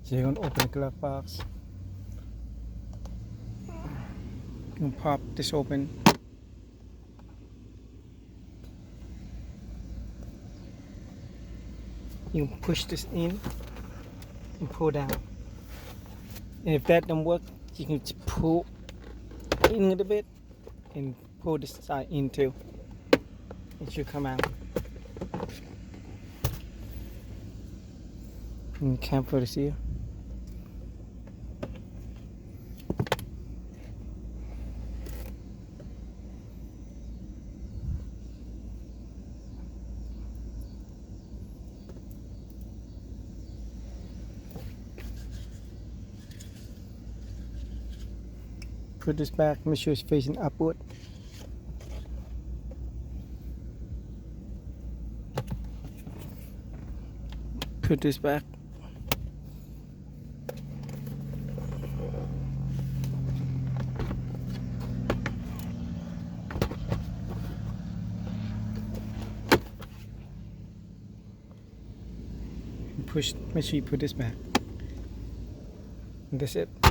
So you're gonna open the glove box. You can pop this open. You can push this in and pull down. And if that don't work, you can just pull in a little bit and pull this side in too. It should come out. And you can't put this here. Put this back, make sure it's facing upward. Put this back. Push, make sure you put this back. And that's it.